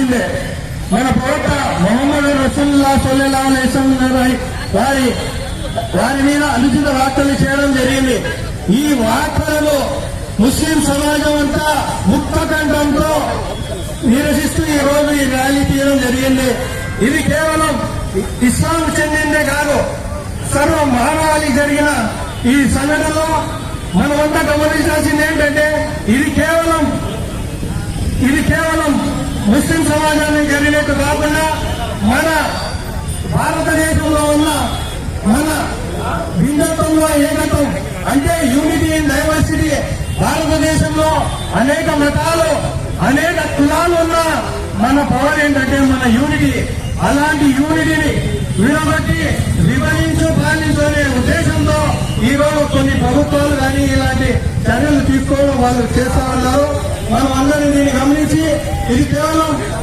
తెలిసిందే. మన ప్రవక్త మొహమ్మద్ రసూలుల్లాహి స్వల్లల్లాహు అలైహి వసల్లం వారి మీద అనుచిత వ్యాఖ్యలు చేయడం జరిగింది. ఈ వ్యాఖ్యలలో ముస్లిం సమాజం అంతా ముక్త కంఠంతో నిరసిస్తూ ఈ రోజు ఈ ర్యాలీ తీయడం జరిగింది. ఇది కేవలం ఇస్లాం చెందిందే కాదు, సర్వ మానవాళికి జరిగిన ఈ సంఘటనలో మనమంతా గమనించాల్సింది ఏంటంటే ఇది కేవలం ముస్లిం సమాజానికి జరిగినట్టు కాకుండా మన భారతదేశంలో ఉన్న మన భిన్నత్వంలో ఏకత్వం అంటే యూనిటీ ఇన్ డైవర్సిటీ. భారతదేశంలో అనేక మతాలు అనేక కులాలు ఉన్న మన పవర్ ఏంటంటే మన యూనిటీ. అలాంటి యూనిటీని విడగొట్టి విభజించు పాలించు అనే ఉద్దేశంతో ఈ రోజు కొన్ని ప్రభుత్వాలు కానీ ఇలాంటి చర్యలు తీసుకోవడం వాళ్ళు చేస్తా ఉన్నారు. మనం అందరం దీన్ని గమనించి ఇది కేవలం